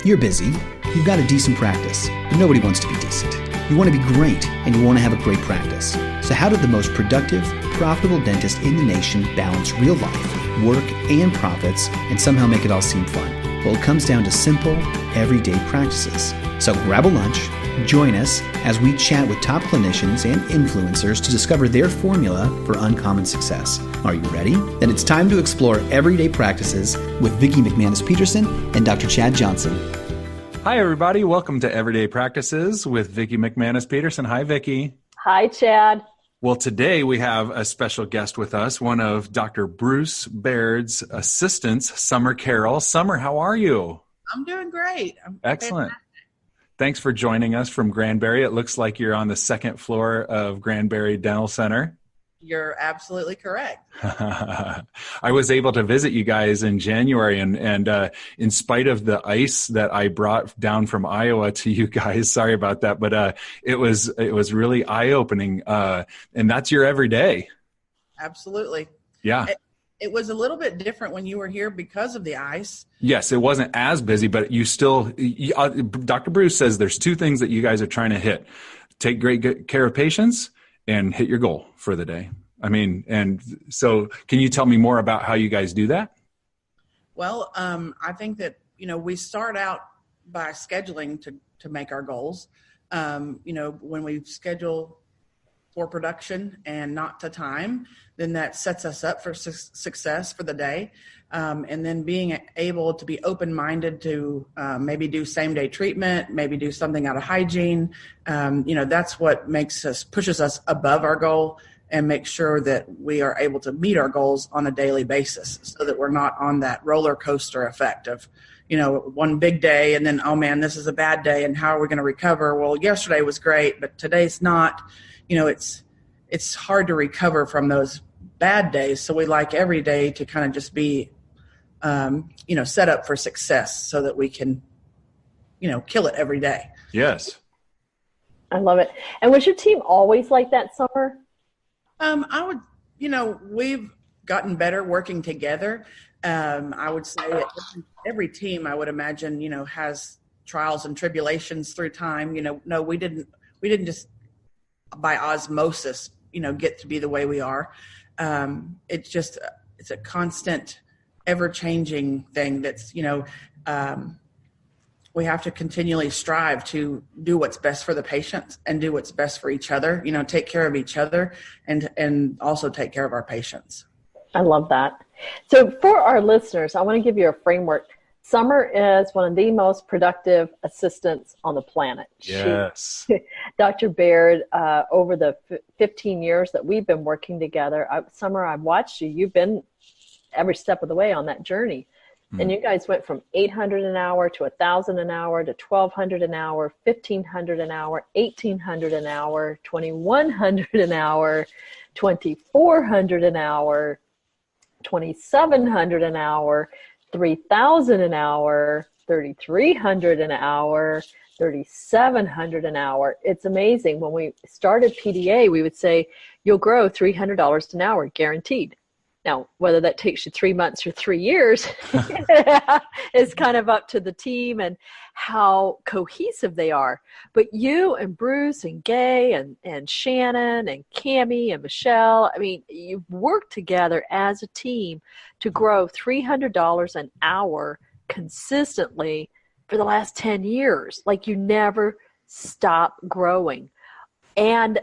You're busy, you've got a decent practice, but nobody wants to be decent. You want to be great, and you want to have a great practice. So how did the most productive, profitable dentist in the nation balance real life, work, and profits, and somehow make it all seem fun? Well, it comes down to simple, everyday practices. So grab a lunch, join us as we chat with top clinicians and influencers to discover their formula for uncommon success. Are you ready? Then it's time to explore everyday practices with Vicki McManus-Peterson and Dr. Chad Johnson. Hi, everybody. Welcome to Everyday Practices with Vicki McManus-Peterson. Hi, Vicki. Hi, Chad. Well, today we have a special guest with us, one of Dr. Bruce Baird's assistants, Sommer Carrol. Sommer, how are you? I'm doing great. Excellent. Thanks for joining us from Granbury. It looks like you're on the second floor of Granbury Dental Center. You're absolutely correct. I was able to visit you guys in January, and in spite of the ice that I brought down from Iowa to you guys, sorry about that, but it was really eye-opening, and that's your everyday. Absolutely. Yeah. It was a little bit different when you were here because of the ice. Yes, it wasn't as busy, but you still, Dr. Bruce says there's two things that you guys are trying to hit. Take great care of patients and hit your goal for the day. I mean, and so can you tell me more about how you guys do that? Well, I think that, we start out by scheduling to make our goals. When we schedule for production and not to time, then that sets us up for success for the day. And then being able to be open-minded to maybe do same-day treatment, maybe do something out of hygiene. That's what pushes us above our goal and make sure that we are able to meet our goals on a daily basis so that we're not on that roller coaster effect of, one big day and then, oh man, this is a bad day and how are we going to recover? Well, yesterday was great, but today's not. It's hard to recover from those bad days. So we like every day to kind of just be, set up for success so that we can, kill it every day. Yes. I love it. And was your team always like that, Sommer? I would, we've gotten better working together. I would say every team, I would imagine, has trials and tribulations through time. No, we didn't just by osmosis, get to be the way we are. It's a constant, ever-changing thing that's, we have to continually strive to do what's best for the patient and do what's best for each other, take care of each other and also take care of our patients. I love that. So for our listeners, I want to give you a framework. Sommer is one of the most productive assistants on the planet. Yes. Dr. Baird, over the 15 years that we've been working together, Sommer, I've watched you. You've been every step of the way on that journey. And you guys went from 800 an hour to 1,000 an hour to 1,200 an hour, 1,500 an hour, 1,800 an hour, 2,100 an hour, 2,400 an hour, 2,700 an hour, 3,000 an hour, 3,300 an hour, 3,700 an hour. It's amazing. When we started PDA, we would say, you'll grow $300 an hour, guaranteed. Now, whether that takes you 3 months or 3 years is kind of up to the team and how cohesive they are. But you and Bruce and Gay and Shannon and Cammie and Michelle, I mean, you've worked together as a team to grow $300 an hour consistently for the last 10 years. Like you never stop growing. And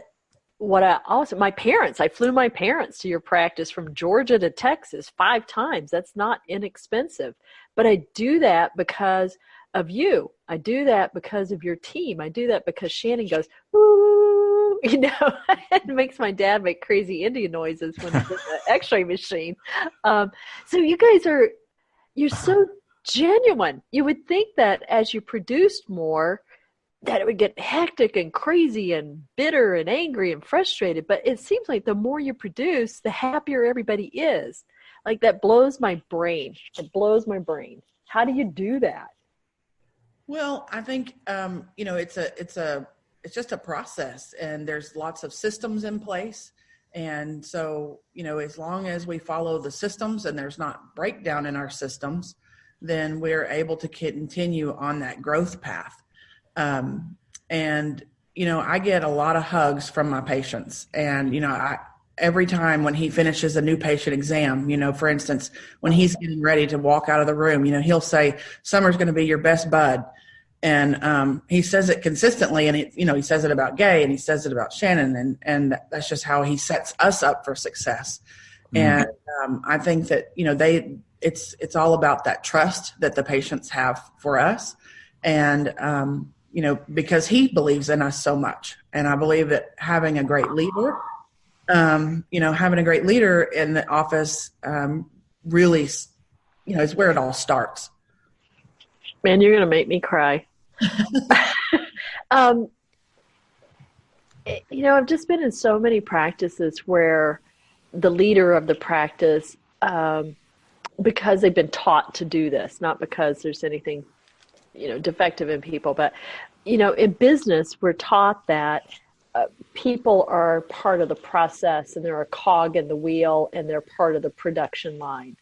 I flew my parents to your practice from Georgia to Texas 5 times. That's not inexpensive. But I do that because of you. I do that because of your team. I do that because Shannon goes, ooh, it makes my dad make crazy Indian noises when he's in the x-ray machine. So you guys you're so genuine. You would think that as you produced more, that it would get hectic and crazy and bitter and angry and frustrated. But it seems like the more you produce, the happier everybody is. Like that blows my brain. It blows my brain. How do you do that? Well, I think, it's just a process and there's lots of systems in place. And so, as long as we follow the systems and there's not breakdown in our systems, then we're able to continue on that growth path. And, I get a lot of hugs from my patients. And, every time when he finishes a new patient exam, for instance, when he's getting ready to walk out of the room, he'll say, "Summer's going to be your best bud." And he says it consistently, and he says it about Gay, and he says it about Shannon, and that's just how he sets us up for success. Mm-hmm. And I think that it's all about that trust that the patients have for us, and because he believes in us so much, and I believe that having a great leader, having a great leader in the office, really, is where it all starts. Man, you're going to make me cry. I've just been in so many practices where the leader of the practice, because they've been taught to do this, not because there's anything, defective in people, but, in business, we're taught that people are part of the process and they're a cog in the wheel and they're part of the production line.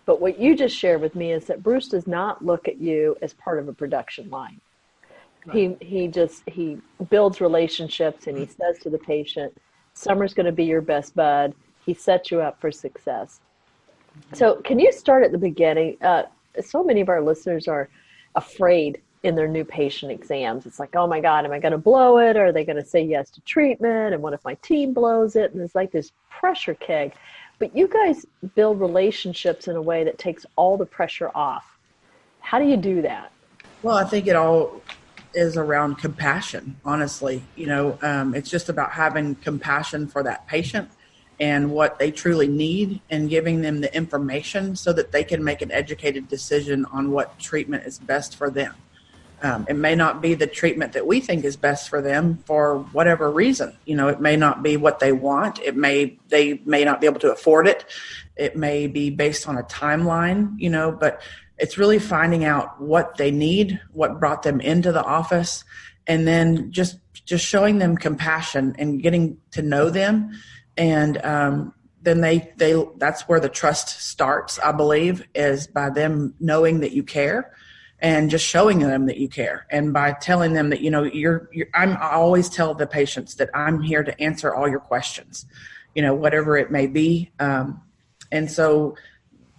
But what you just shared with me is that Bruce does not look at you as part of a production line. Right. He builds relationships, and he says to the patient, "Summer's going to be your best bud." He sets you up for success. Mm-hmm. So can you start at the beginning? So many of our listeners are afraid in their new patient exams. It's like, oh my God, am I going to blow it? Or are they going to say yes to treatment? And what if my team blows it? And it's like this pressure keg. But you guys build relationships in a way that takes all the pressure off. How do you do that? Well, I think it all is around compassion, honestly. It's just about having compassion for that patient and what they truly need, and giving them the information so that they can make an educated decision on what treatment is best for them. It may not be the treatment that we think is best for them for whatever reason. It may not be what they want. They may not be able to afford it. It may be based on a timeline, but it's really finding out what they need, what brought them into the office, and then just showing them compassion and getting to know them. And then that's where the trust starts, I believe, is by them knowing that you care. And just showing them that you care, and by telling them that I always tell the patients that I'm here to answer all your questions, whatever it may be, and so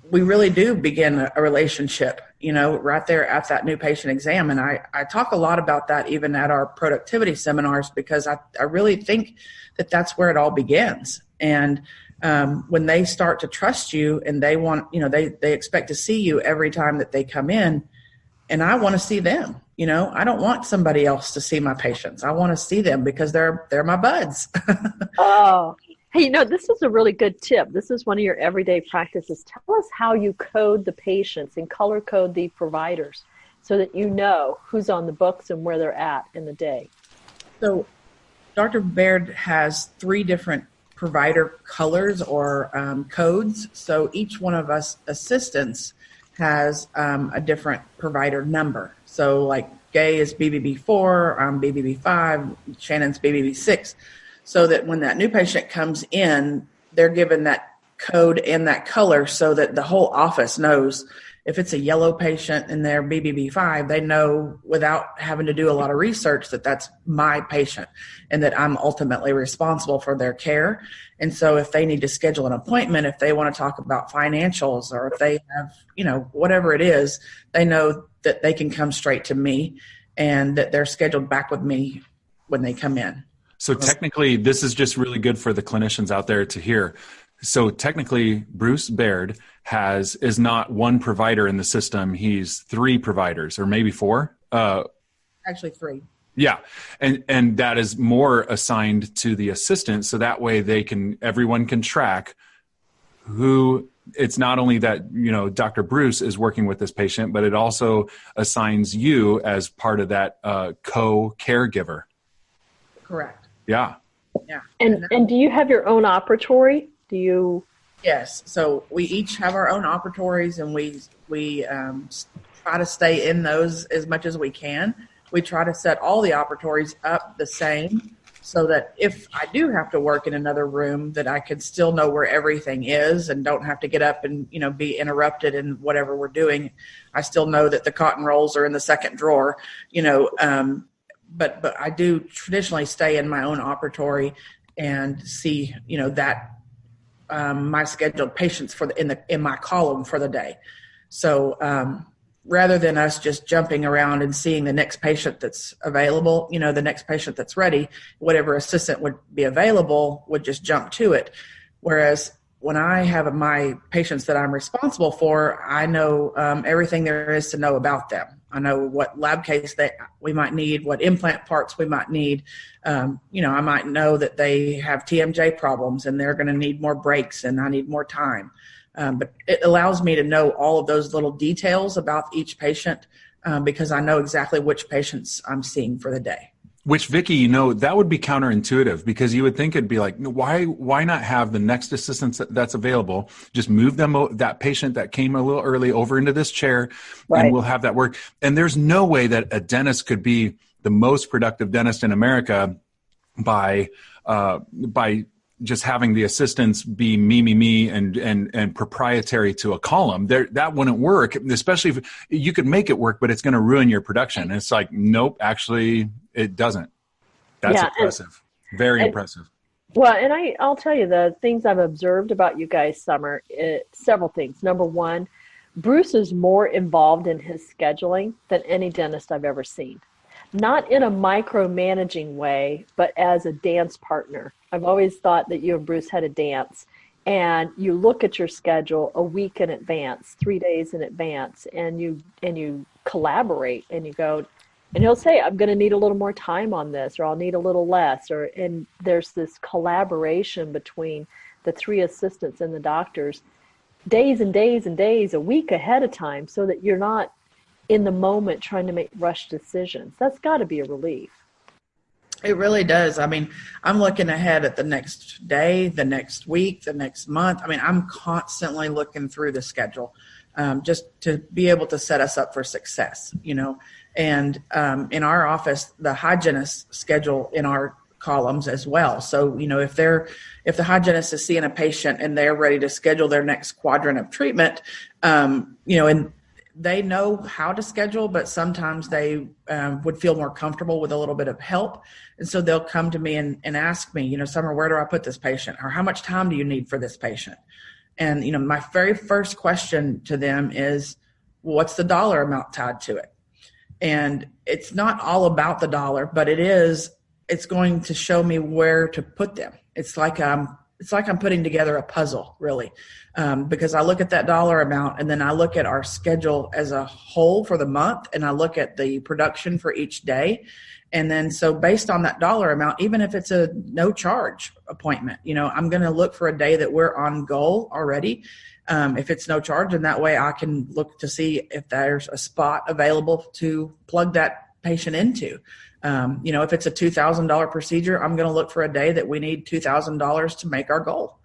we really do begin a relationship, right there at that new patient exam. And I talk a lot about that even at our productivity seminars, because I really think that that's where it all begins. And when they start to trust you, and they want, they expect to see you every time that they come in. And I want to see them. I don't want somebody else to see my patients. I want to see them because they're my buds. Oh, hey, this is a really good tip. This is one of your everyday practices. Tell us how you code the patients and color code the providers so that you know who's on the books and where they're at in the day. So Dr. Baird has 3 different provider colors or codes. So each one of us assistants has a different provider number. So like Gay is BBB4, I'm BBB5, Shannon's BBB6. So that when that new patient comes in, they're given that code and that color so that the whole office knows. If it's a yellow patient and they're BBB5, they know without having to do a lot of research that that's my patient and that I'm ultimately responsible for their care. And so if they need to schedule an appointment, if they want to talk about financials, or if they have, whatever it is, they know that they can come straight to me and that they're scheduled back with me when they come in. So technically, this is just really good for the clinicians out there to hear. So technically, Bruce Baird is not one provider in the system. He's 3 providers, or maybe 4. Actually 3. Yeah. And that is more assigned to the assistant. So that way everyone can track who. It's not only that, Dr. Bruce is working with this patient, but it also assigns you as part of that co-caregiver. Correct. Yeah. Yeah. And do you have your own operatory? Do you? Yes. So we each have our own operatories, and we try to stay in those as much as we can. We try to set all the operatories up the same so that if I do have to work in another room, that I could still know where everything is and don't have to get up and, be interrupted in whatever we're doing. I still know that the cotton rolls are in the second drawer, but I do traditionally stay in my own operatory and see, that my scheduled patients in my column for the day. So rather than us just jumping around and seeing the next patient that's available, the next patient that's ready, whatever assistant would be available would just jump to it. Whereas when I have my patients that I'm responsible for, I know everything there is to know about them. I know what lab case we might need, what implant parts we might need. I might know that they have TMJ problems and they're going to need more breaks and I need more time. But it allows me to know all of those little details about each patient because I know exactly which patients I'm seeing for the day. Which, Vicki, that would be counterintuitive because you would think it'd be like, why not have the next assistant that's available, just move that patient that came a little early over into this chair, right, and we'll have that work. And there's no way that a dentist could be the most productive dentist in America by just having the assistants be me and proprietary to a column. That wouldn't work, especially if you could make it work, but it's going to ruin your production. And it's like, nope, actually it doesn't. That's impressive. Very impressive. Well, and I'll tell you the things I've observed about you guys, Sommer, several things. Number one, Bruce is more involved in his scheduling than any dentist I've ever seen. Not in a micromanaging way, but as a dance partner. I've always thought that you and Bruce had a dance, and you look at your schedule a week in advance, 3 days in advance, and you collaborate, and you go, and he'll say, I'm going to need a little more time on this, or I'll need a little less, and there's this collaboration between the three assistants and the doctors, days and days and days, a week ahead of time, so that you're not in the moment trying to make rush decisions. That's got to be a relief. It really does. I mean, I'm looking ahead at the next day, the next week, the next month. I mean, I'm constantly looking through the schedule just to be able to set us up for success, And in our office, the hygienists schedule in our columns as well. So, if the hygienist is seeing a patient and they're ready to schedule their next quadrant of treatment, and they know how to schedule, but sometimes they would feel more comfortable with a little bit of help. And so they'll come to me and ask me, Sommer, where do I put this patient? Or how much time do you need for this patient? And, my very first question to them is, what's the dollar amount tied to it? And it's not all about the dollar, but it's going to show me where to put them. It's like I'm putting together a puzzle, really, because I look at that dollar amount and then I look at our schedule as a whole for the month and I look at the production for each day. And then so based on that dollar amount, even if it's a no charge appointment, I'm going to look for a day that we're on goal already. If it's no charge, and that way I can look to see if there's a spot available to plug that patient into. If it's a $2,000 procedure, I'm going to look for a day that we need $2,000 to make our goal.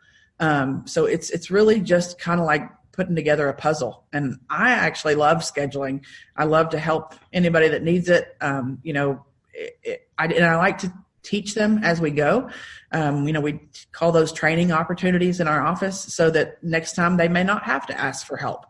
So it's really just kind of like putting together a puzzle. And I actually love scheduling. I love to help anybody that needs it. I like to teach them as we go. We call those training opportunities in our office so that next time they may not have to ask for help.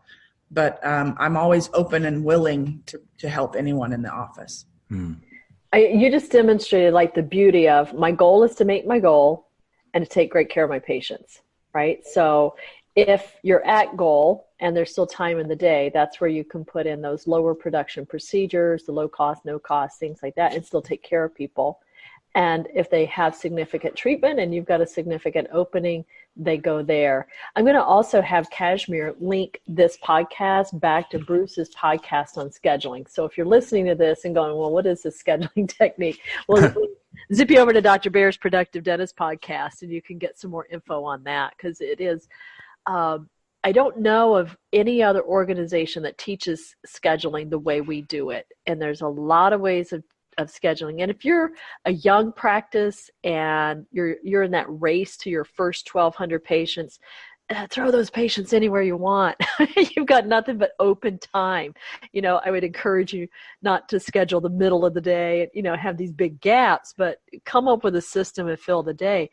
But I'm always open and willing to help anyone in the office. You just demonstrated like the beauty of my goal is to make my goal and to take great care of my patients, right? So if you're at goal and there's still time in the day, that's where you can put in those lower production procedures, the low cost, no cost, things like that, and still take care of people. And if they have significant treatment and you've got a significant opening, they go there. I'm going to also have Kashmir link this podcast back to Bruce's podcast on scheduling. So if you're listening to this and going, well, what is this scheduling technique? Well, zip you over to Dr. Baird's Productive Dentist podcast and you can get some more info on that, because it is, I don't know of any other organization that teaches scheduling the way we do it. And there's a lot of ways of scheduling. And if you're a young practice and you're in that race to your first 1,200 patients, throw those patients anywhere you want. You've got nothing but open time. I would encourage you not to schedule the middle of the day, have these big gaps, but come up with a system and fill the day.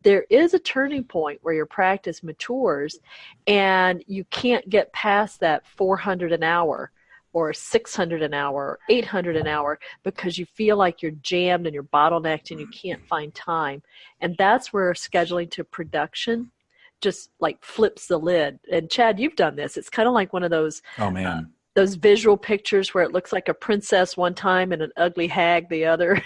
There is a turning point where your practice matures and you can't get past that 400 an hour or 600 an hour or 800 an hour because you feel like you're jammed and you're bottlenecked and you can't find time. And that's where scheduling to production just like flips the lid. And Chad, you've done this. It's kind of like one of those, oh man, those visual pictures where it looks like a princess one time and an ugly hag the other.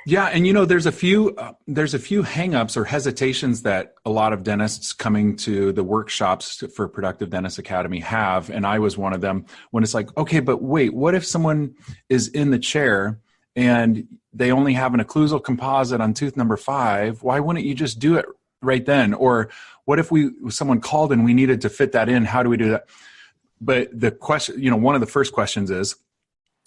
Yeah, and there's a few hangups or hesitations that a lot of dentists coming to the workshops for Productive Dentist Academy have, and I was one of them. When it's like, okay, but wait, what if someone is in the chair and they only have an occlusal composite on tooth number 5? Why wouldn't you just do it right then? Or what if someone called and we needed to fit that in? How do we do that? But the question, one of the first questions is,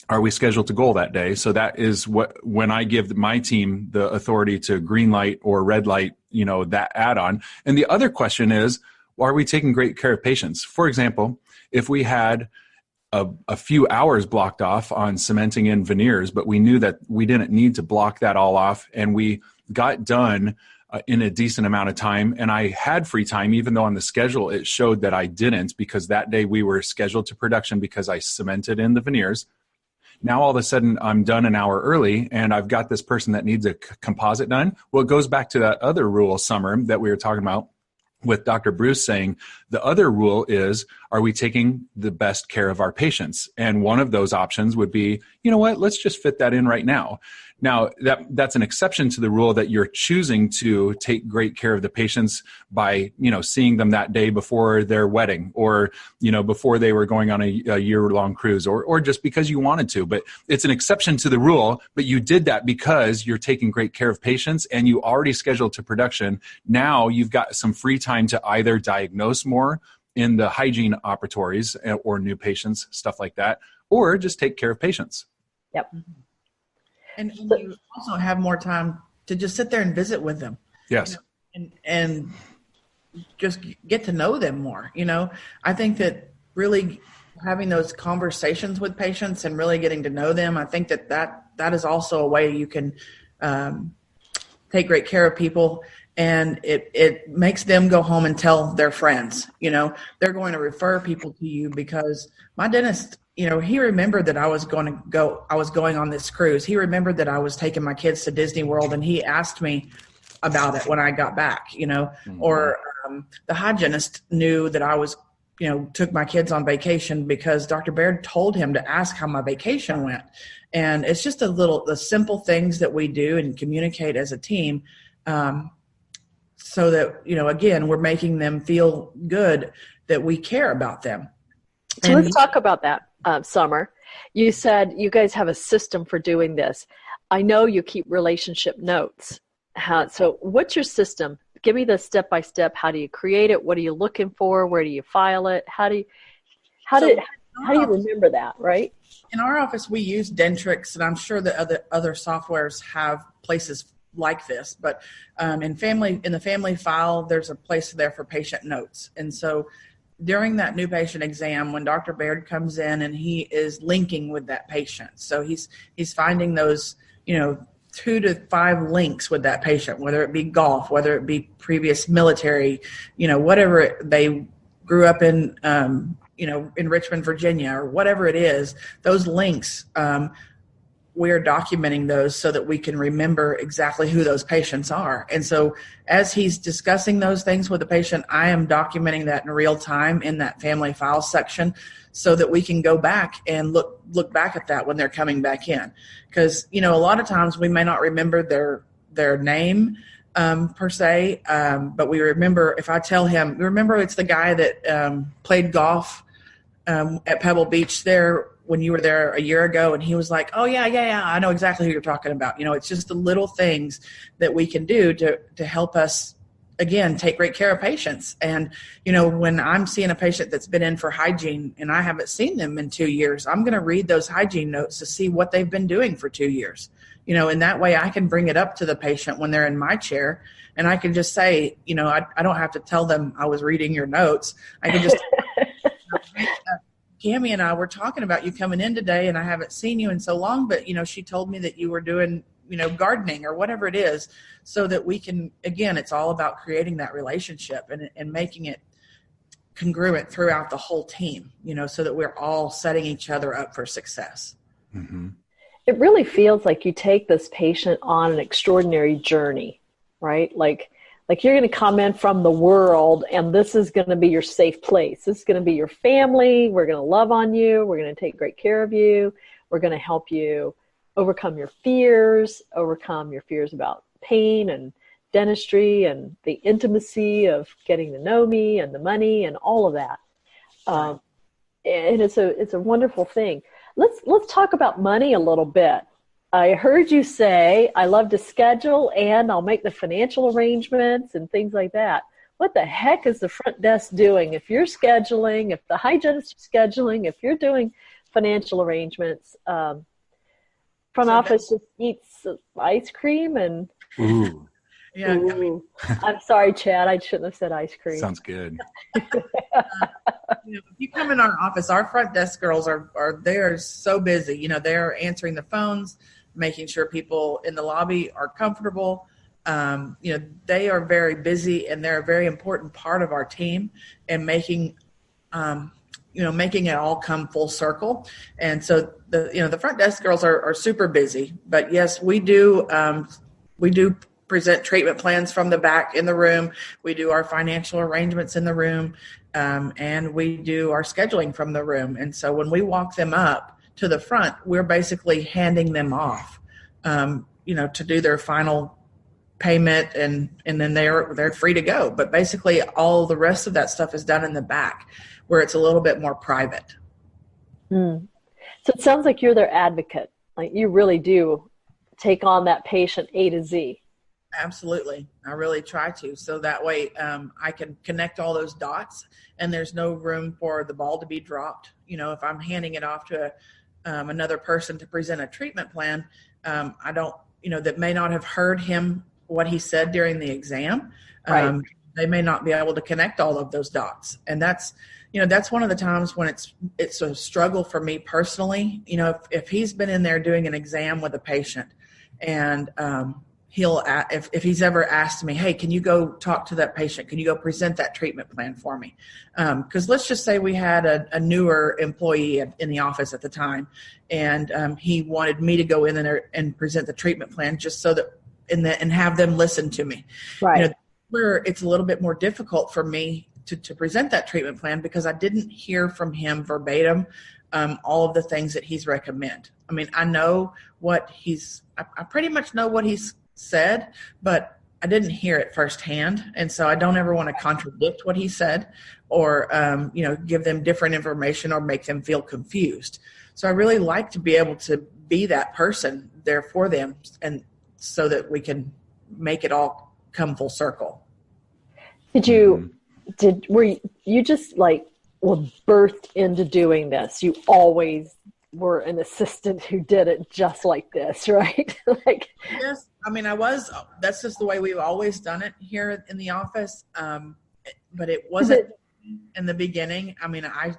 are we scheduled to goal that day? So that is when I give my team the authority to green light or red light, that add-on. And the other question is, are we taking great care of patients? For example, if we had a few hours blocked off on cementing in veneers, but we knew that we didn't need to block that all off, and we got done in a decent amount of time, and I had free time, even though on the schedule it showed that I didn't, because that day we were scheduled to production because I cemented in the veneers. Now all of a sudden I'm done an hour early and I've got this person that needs a composite done. Well, it goes back to that other rule, Sommer, that we were talking about with Dr. Bruce saying the other rule is, are we taking the best care of our patients? And one of those options would be, let's just fit that in right now. Now, that's an exception to the rule that you're choosing to take great care of the patients by, seeing them that day before their wedding or, before they were going on a year-long cruise or just because you wanted to. But it's an exception to the rule, but you did that because you're taking great care of patients and you already scheduled to production. Now you've got some free time to either diagnose more in the hygiene operatories or new patients, stuff like that, or just take care of patients. Yep. And you also have more time to just sit there and visit with them. Yes. And just get to know them more. I think that really having those conversations with patients and really getting to know them, I think that is also a way you can take great care of people. And it makes them go home and tell their friends. They're going to refer people to you because my dentist, he remembered that I was going on this cruise. He remembered that I was taking my kids to Disney World, and he asked me about it when I got back, mm-hmm. Or the hygienist knew that I was, took my kids on vacation because Dr. Baird told him to ask how my vacation went. And it's just the simple things that we do and communicate as a team, so that, again, we're making them feel good that we care about them. So let's talk about that. Sommer, you said you guys have a system for doing this. I know you keep relationship notes. So what's your system? Give me the step-by-step. How do you create it? What are you looking for? Where do you file it? How do you remember that, right? In our office, we use Dentrix, and I'm sure that other softwares have places like this. But in the family file, there's a place there for patient notes. And so during that new patient exam, when Dr. Baird comes in and he is linking with that patient, so he's finding those 2 to 5 links with that patient, whether it be golf, whether it be previous military, whatever they grew up in, in Richmond, Virginia, or whatever it is, those links, we're documenting those so that we can remember exactly who those patients are. And so as he's discussing those things with the patient, I am documenting that in real time in that family file section so that we can go back and look back at that when they're coming back in. Because, a lot of times we may not remember their name per se, but we remember, if I tell him, remember it's the guy that played golf at Pebble Beach there when you were there a year ago, and he was like, oh yeah, I know exactly who you're talking about. It's just the little things that we can do to help us again, take great care of patients. And, when I'm seeing a patient that's been in for hygiene and I haven't seen them in 2 years, I'm going to read those hygiene notes to see what they've been doing for 2 years. And that way I can bring it up to the patient when they're in my chair, and I can just say, I don't have to tell them I was reading your notes. I can just, Cammie and I were talking about you coming in today, and I haven't seen you in so long, but, she told me that you were doing, gardening or whatever it is, so that we can, again, it's all about creating that relationship and making it congruent throughout the whole team, so that we're all setting each other up for success. Mm-hmm. It really feels like you take this patient on an extraordinary journey, right? Like you're going to come in from the world, and this is going to be your safe place. This is going to be your family. We're going to love on you. We're going to take great care of you. We're going to help you overcome your fears about pain and dentistry and the intimacy of getting to know me and the money and all of that. And it's a wonderful thing. Let's talk about money a little bit. I heard you say, I love to schedule and I'll make the financial arrangements and things like that. What the heck is the front desk doing? If you're scheduling, if the hygienist is scheduling, if you're doing financial arrangements, front office just eats ice cream and... Ooh. Yeah. Ooh. I'm sorry, Chad. I shouldn't have said ice cream. Sounds good. If you come in our office, our front desk girls they are so busy. They're answering the phones, making sure people in the lobby are comfortable. They are very busy, and they're a very important part of our team and making it all come full circle. And so the front desk girls are super busy, but yes, we do present treatment plans from the back in the room. We do our financial arrangements in the room, and we do our scheduling from the room. And so when we walk them up to the front, we're basically handing them off, to do their final payment, and then they're free to go. But basically all the rest of that stuff is done in the back, where it's a little bit more private. So it sounds like you're their advocate. Like you really do take on that patient A to Z. Absolutely. I really try to. So that way I can connect all those dots, and there's no room for the ball to be dropped. If I'm handing it off to another person to present a treatment plan, I don't, that may not have heard what he said during the exam. Right. They may not be able to connect all of those dots. And that's one of the times when it's a struggle for me personally. If he's been in there doing an exam with a patient, and if he's ever asked me, hey, can you go talk to that patient? Can you go present that treatment plan for me? Because let's just say we had a newer employee in the office at the time, and he wanted me to go in there and present the treatment plan just so that and have them listen to me. Right. Where it's a little bit more difficult for me to present that treatment plan, because I didn't hear from him verbatim all of the things that he's recommend. I mean, I know I pretty much know what he's said, but I didn't hear it firsthand. And so I don't ever want to contradict what he said or, give them different information or make them feel confused. So I really like to be able to be that person there for them, and so that we can make it all come full circle. Were you just were birthed into doing this? You always were an assistant who did it just like this, right? Yes. I mean, that's just the way we've always done it here in the office. But it wasn't in the beginning. I mean, I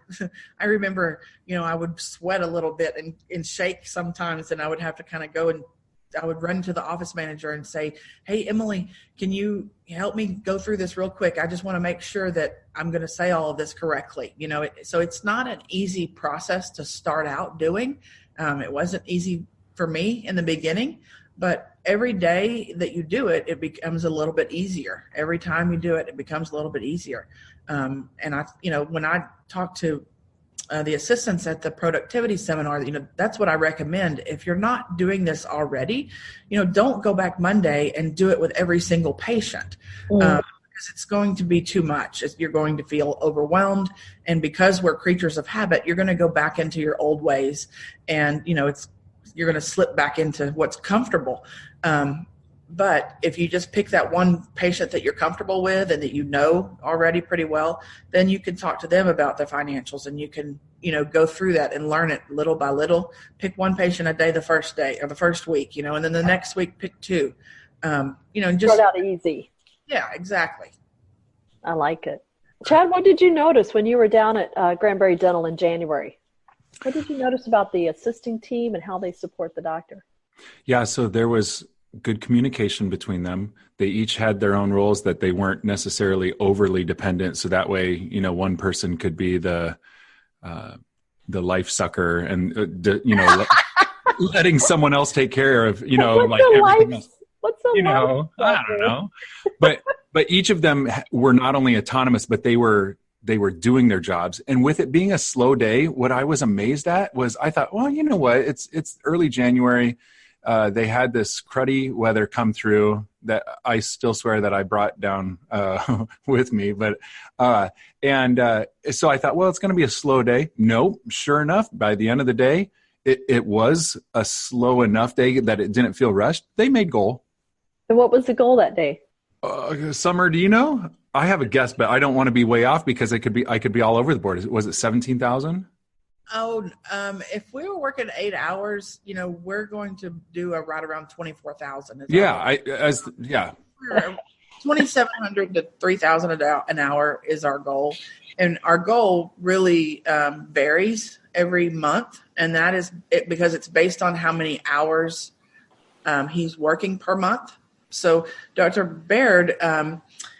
remember, I would sweat a little bit and shake sometimes, and I would have to kind of go and I would run to the office manager and say, hey, Emily, can you help me go through this real quick? I just want to make sure that I'm going to say all of this correctly. So it's not an easy process to start out doing. It wasn't easy for me in the beginning, but every day that you do it, it becomes a little bit easier. Every time you do it, it becomes a little bit easier. And when I talk to the assistants at the productivity seminar, that's what I recommend. If you're not doing this already, don't go back Monday and do it with every single patient, because it's going to be too much. You're going to feel overwhelmed. And because we're creatures of habit, you're going to go back into your old ways, and, you're going to slip back into what's comfortable. But if you just pick that one patient that you're comfortable with and that you know already pretty well, then you can talk to them about the financials, and you can, go through that and learn it little by little. Pick one patient a day the first day or the first week, and then the next week pick two. And just start out easy. Yeah, exactly. I like it. Chad, what did you notice when you were down at Granbury Dental in January? What did you notice about the assisting team and how they support the doctor? Yeah, so there was good communication between them. They each had their own roles, that they weren't necessarily overly dependent. So that way, one person could be the life sucker and, letting someone else take care of, like everything else. What's the I don't know. But each of them were not only autonomous, but they were doing their jobs. And with it being a slow day, what I was amazed at was I thought, well, you know what? It's early January. They had this cruddy weather come through that I still swear that I brought down with me. But so I thought, well, it's going to be a slow day. No, sure enough, by the end of the day, it was a slow enough day that it didn't feel rushed. They made goal. And what was the goal that day? Sommer, do you know? I have a guess, but I don't want to be way off because I could be all over the board. Was it 17,000? Oh, if we were working 8 hours, we're going to do right around 24,000. Yeah, 2,700 to 3,000 an hour is our goal, and our goal really varies every month, and that is it because it's based on how many hours he's working per month. So Dr. Baird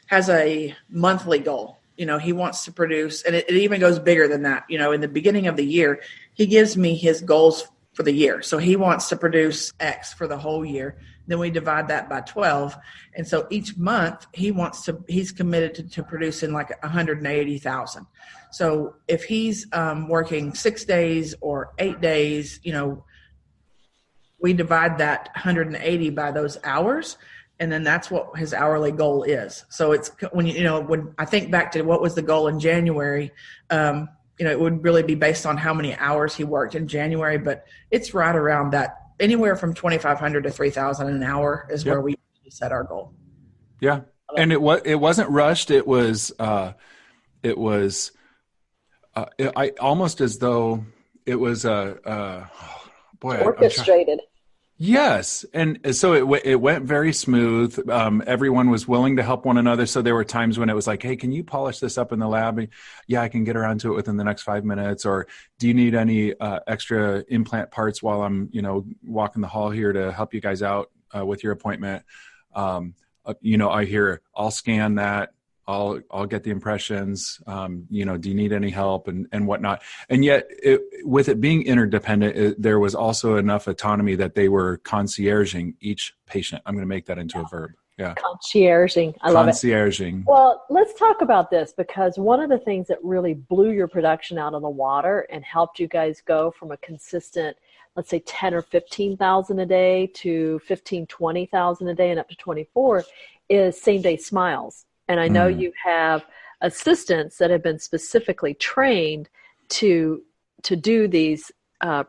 has a monthly goal. He wants to produce, and it even goes bigger than that. In the beginning of the year, he gives me his goals for the year. So he wants to produce X for the whole year. Then we divide that by 12. And so each month he's committed to producing like 180,000. So if he's working 6 days or 8 days, we divide that 180 by those hours. And then that's what his hourly goal is. So it's when I think back to what was the goal in January, it would really be based on how many hours he worked in January, but it's right around that, anywhere from 2,500 to 3,000 an hour is where we set our goal. Yeah. And it wasn't rushed. It was I almost as though it was orchestrated. Yes. And so it went very smooth. Everyone was willing to help one another. So there were times when it was like, hey, can you polish this up in the lab? Yeah, I can get around to it within the next 5 minutes. Or do you need any extra implant parts while I'm, walking the hall here to help you guys out with your appointment? I hear, I'll scan that. I'll get the impressions, do you need any help and whatnot. And yet with it being interdependent, there was also enough autonomy that they were concierging each patient. I'm going to make that into a verb. Yeah. Concierging. I love it. Concierging. Well, let's talk about this, because one of the things that really blew your production out of the water and helped you guys go from a consistent, let's say 10 or 15,000 a day to 15, 20,000 a day and up to 24 is same day smiles. And I know you have assistants that have been specifically trained to do these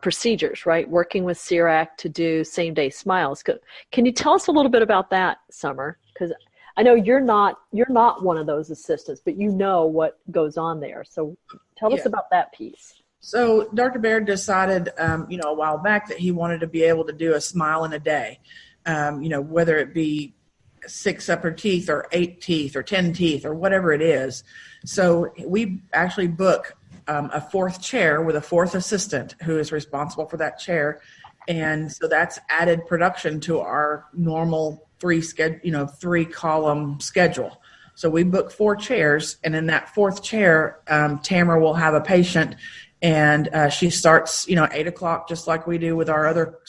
procedures, right? Working with CIRAC to do same-day smiles. Can you tell us a little bit about that, Sommer? Because I know you're not one of those assistants, but you know what goes on there. So tell us about that piece. So Dr. Baird decided, a while back that he wanted to be able to do a smile in a day, whether it be 6 upper teeth or 8 teeth or 10 teeth or whatever it is. So we actually book a 4th chair with a 4th assistant who is responsible for that chair. And so that's added production to our normal 3 column schedule. So we book 4 chairs, and in that 4th chair, Tamara will have a patient, and she starts, 8 o'clock, just like we do with our other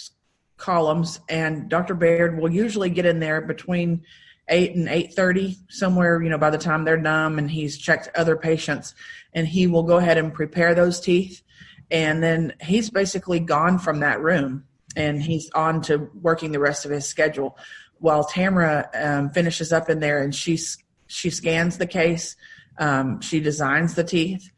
columns, and Dr. Baird will usually get in there between 8 and 8:30, somewhere, by the time they're done and he's checked other patients, and he will go ahead and prepare those teeth. And then he's basically gone from that room and he's on to working the rest of his schedule while Tamara finishes up in there, and she scans the case. She designs the teeth.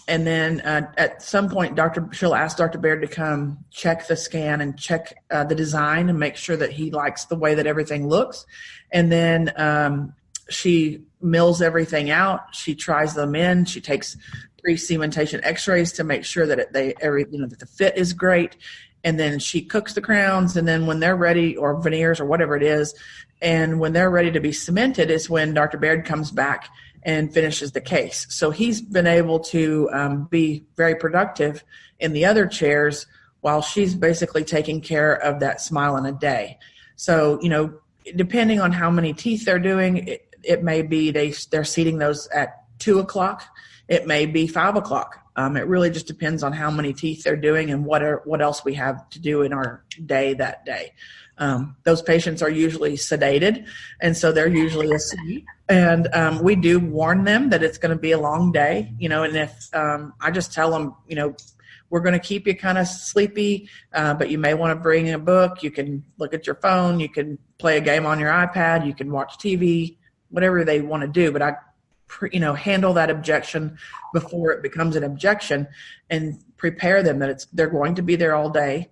And then at some point, she'll ask Dr. Baird to come check the scan and check the design and make sure that he likes the way that everything looks. And then she mills everything out. She tries them in. She takes pre-cementation x-rays to make sure that that the fit is great. And then she cooks the crowns. And then when they're ready, or veneers or whatever it is, and when they're ready to be cemented is when Dr. Baird comes back and finishes the case. So he's been able to be very productive in the other chairs while she's basically taking care of that smile in a day. So, depending on how many teeth they're doing, it may be they're seating those at 2:00. It may be 5:00. It really just depends on how many teeth they're doing and what else we have to do in our day that day. Those patients are usually sedated, and so they're usually asleep. And we do warn them that it's going to be a long day, and if I just tell them, we're going to keep you kind of sleepy, but you may want to bring a book. You can look at your phone. You can play a game on your iPad. You can watch TV, whatever they want to do. But I handle that objection before it becomes an objection and prepare them that they're going to be there all day.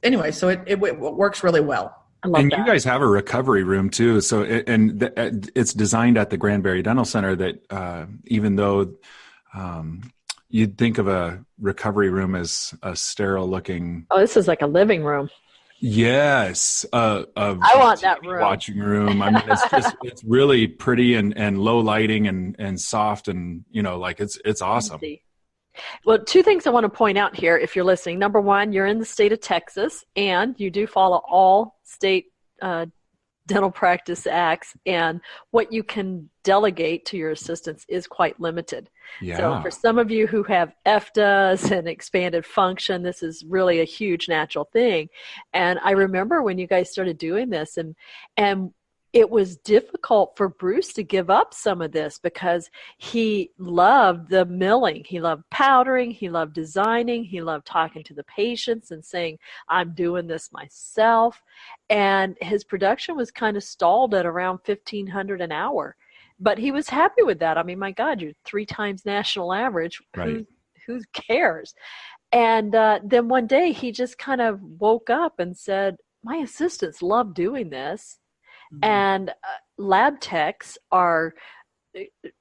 Anyway, so it works really well. I love and that. You guys have a recovery room too. So it's designed at the Granbury Dental Center that even though you'd think of a recovery room as a sterile looking. Oh, this is like a living room. Yes. I want that room. Watching room. I mean, it's really pretty and low lighting and soft and, it's awesome. Well, two things I want to point out here if you're listening. Number one, you're in the state of Texas and you do follow all state dental practice acts, and what you can delegate to your assistants is quite limited. Yeah. So for some of you who have EFTAs and expanded function, this is really a huge natural thing. And I remember when you guys started doing this, and it was difficult for Bruce to give up some of this because he loved the milling. He loved powdering. He loved designing. He loved talking to the patients and saying, I'm doing this myself. And his production was kind of stalled at around $1,500 an hour. But he was happy with that. I mean, my God, you're 3 times national average. Right. Who cares? And then one day he just kind of woke up and said, my assistants love doing this. And lab techs are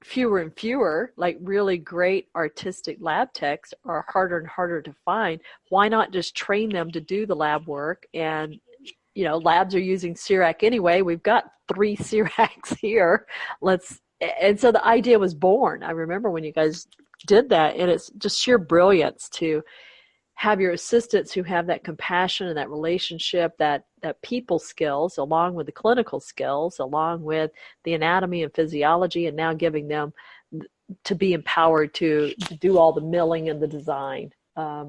fewer and fewer, like really great artistic lab techs are harder and harder to find. Why not just train them to do the lab work? And, labs are using CIRAC anyway. We've got 3 CIRACs here. And so the idea was born. I remember when you guys did that, and it's just sheer brilliance to have your assistants who have that compassion and that relationship, that people skills, along with the clinical skills, along with the anatomy and physiology, and now giving them to be empowered to do all the milling and the design. I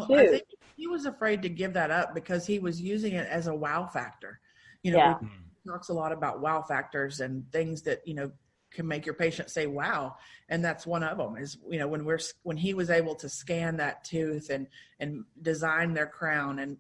think he was afraid to give that up because he was using it as a wow factor. He talks a lot about wow factors and things that, can make your patient say wow, and that's one of them. Is when he was able to scan that tooth and design their crown, and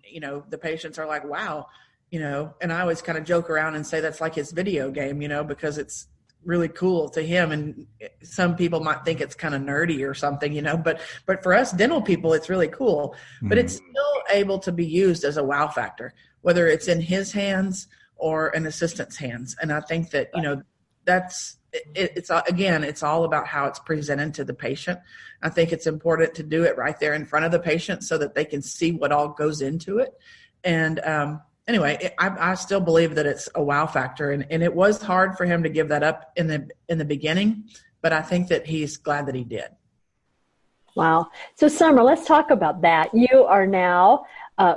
the patients are like wow, and I always kind of joke around and say that's like his video game, because it's really cool to him, and some people might think it's kind of nerdy or something, but for us dental people it's really cool. But it's still able to be used as a wow factor, whether it's in his hands or an assistant's hands. And I think that that's it's all about how it's presented to the patient. I think it's important to do it right there in front of the patient so that they can see what all goes into it. And anyway, I still believe that it's a wow factor, and it was hard for him to give that up in the beginning, but I think that he's glad that he did. Wow. So Sommer, let's talk about that. You are now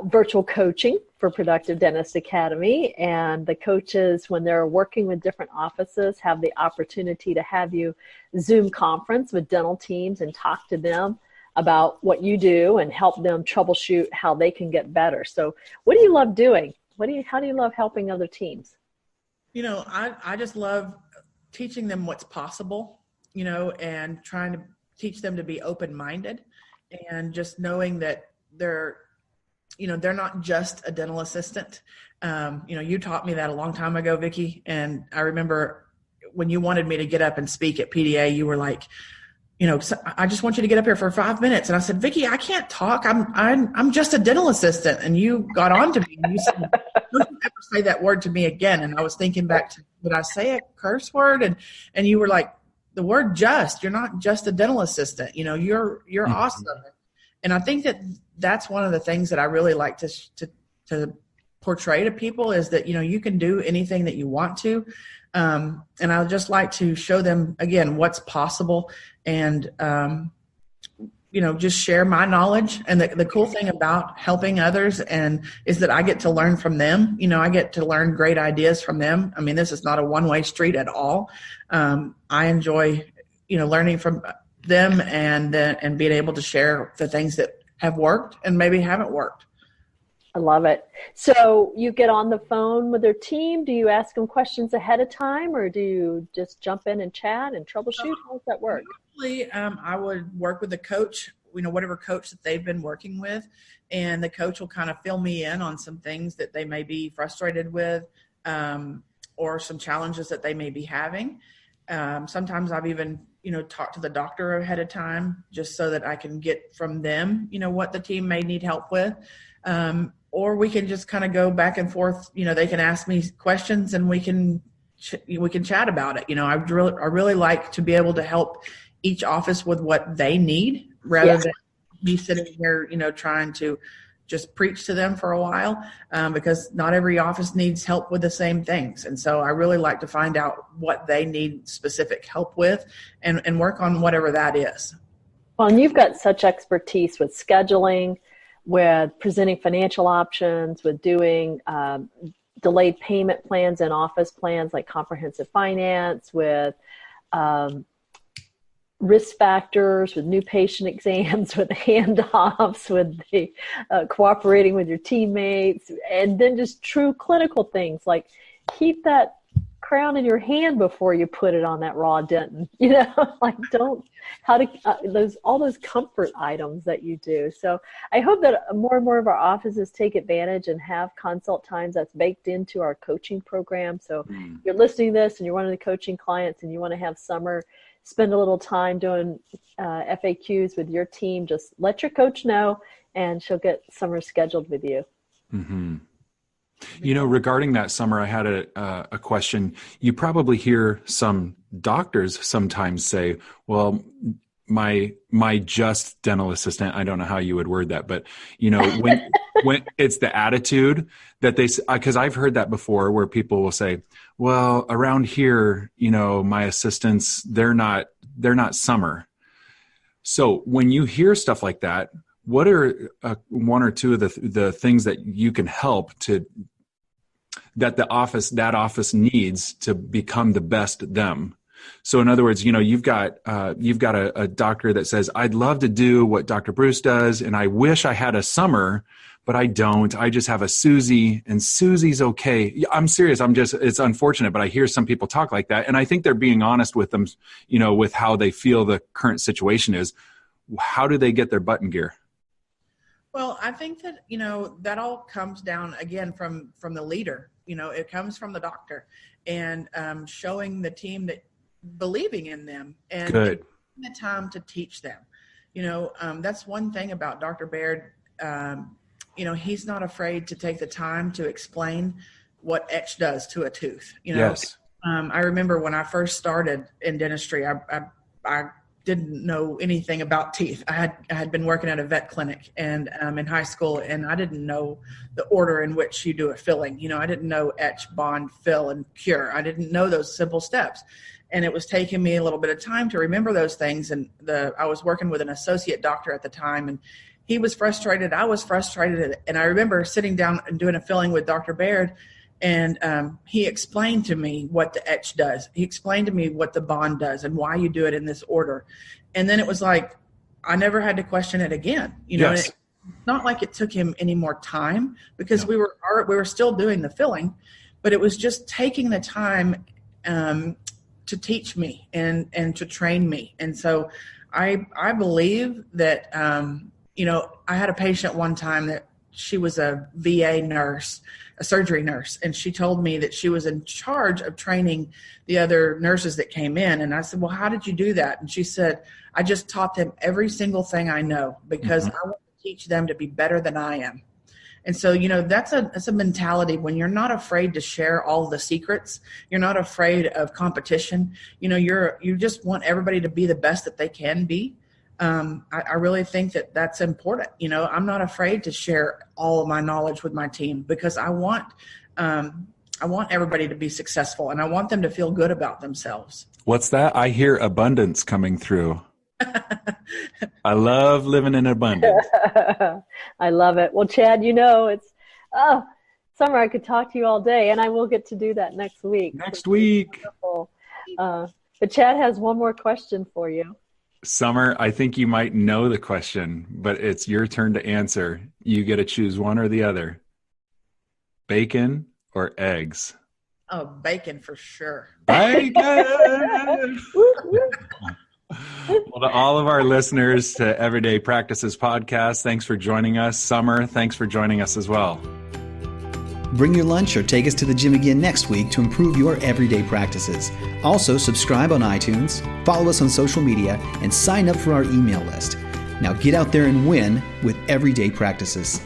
virtual coaching for Productive Dentist Academy, and the coaches, when they're working with different offices, have the opportunity to have you Zoom conference with dental teams and talk to them about what you do and help them troubleshoot how they can get better. So what do you love doing? How do you love helping other teams? I just love teaching them what's possible, and trying to teach them to be open-minded, and just knowing that they're not just a dental assistant. You taught me that a long time ago, Vicki. And I remember when you wanted me to get up and speak at PDA, you were like, So I just want you to get up here for 5 minutes. And I said, Vicki, I can't talk. I'm just a dental assistant. And you got on to me and you said, don't you ever say that word to me again. And I was thinking back to, did I say a curse word? And you were like, the word just, you're not just a dental assistant. You're awesome. And I think that's one of the things that I really like to portray to people is that, you can do anything that you want to. And I would just like to show them, again, what's possible and, just share my knowledge. And the cool thing about helping others is that I get to learn from them. I get to learn great ideas from them. I mean, this is not a one-way street at all. I enjoy, learning from them and being able to share the things that have worked and maybe haven't worked. I love it. So you get on the phone with their team. Do you ask them questions ahead of time, or do you just jump in and chat and troubleshoot? How does that work? Usually, I would work with the coach, whatever coach that they've been working with, and the coach will kind of fill me in on some things that they may be frustrated with, or some challenges that they may be having. Sometimes I've even, talked to the doctor ahead of time just so that I can get from them, what the team may need help with. Or we can just kind of go back and forth. They can ask me questions and we can chat about it. I really like to be able to help each office with what they need rather than me sitting here, trying to just preach to them for a while, because not every office needs help with the same things. And so I really like to find out what they need specific help with and work on whatever that is. Well, and you've got such expertise with scheduling, with presenting financial options, with doing delayed payment plans and office plans like comprehensive finance, with risk factors, with new patient exams, with handoffs, with the cooperating with your teammates, and then just true clinical things like keep that crown in your hand before you put it on that raw dentin, all those comfort items that you do. So I hope that more and more of our offices take advantage and have consult times that's baked into our coaching program. So you're listening to this and you're one of the coaching clients and you want to have Sommer spend a little time doing FAQs with your team, just let your coach know and she'll get Sommer scheduled with you. Mm-hmm. Regarding that, Sommer, I had a question. You probably hear some doctors sometimes say, well, my just dental assistant, I don't know how you would word that, but when it's the attitude that they, because I've heard that before where people will say, well, around here, my assistants, they're not Sommer. So when you hear stuff like that, what are one or two of the things that you can help that office needs to become the best them? So in other words, you've got a doctor that says, I'd love to do what Dr. Bruce does, and I wish I had a Sommer, but I don't. I just have a Susie, and Susie's okay. I'm serious. It's unfortunate, but I hear some people talk like that, and I think they're being honest with them, with how they feel the current situation is. How do they get their butt in gear? Well, I think that, that all comes down again from the leader. It comes from the doctor and showing the team that believing in them and taking the time to teach them. That's one thing about Dr. Baird. He's not afraid to take the time to explain what etch does to a tooth. Yes. I remember when I first started in dentistry, I didn't know anything about teeth. I had been working at a vet clinic and in high school, and I didn't know the order in which you do a filling. I didn't know etch, bond, fill, and cure. I didn't know those simple steps. And it was taking me a little bit of time to remember those things. And I was working with an associate doctor at the time, and he was frustrated. I was frustrated. And I remember sitting down and doing a filling with Dr. Baird, and he explained to me what the etch does. He explained to me what the bond does and why you do it in this order. And then it was like, I never had to question it again. Yes. It's not like it took him any more time because we were still doing the filling, but it was just taking the time to teach me and to train me. And so I believe that, I had a patient one time that she was a VA nurse, a surgery nurse, and she told me that she was in charge of training the other nurses that came in. And I said, well, how did you do that? And she said, I just taught them every single thing I know because I want to teach them to be better than I am. And so, that's a mentality when you're not afraid to share all the secrets. You're not afraid of competition. You just want everybody to be the best that they can be. I really think that that's important. I'm not afraid to share all of my knowledge with my team because I want everybody to be successful and I want them to feel good about themselves. What's that? I hear abundance coming through. I love living in abundance. I love it. Well, Chad, it's Sommer, I could talk to you all day, and I will get to do that next week. Next week. But Chad has one more question for you. Sommer, I think you might know the question, but it's your turn to answer. You get to choose one or the other. Bacon or eggs? Oh, bacon for sure. Bacon! Well, to all of our listeners to Everyday Practices Podcast, thanks for joining us. Sommer, thanks for joining us as well. Bring your lunch or take us to the gym again next week to improve your everyday practices. Also, subscribe on iTunes, follow us on social media, and sign up for our email list. Now get out there and win with Everyday Practices.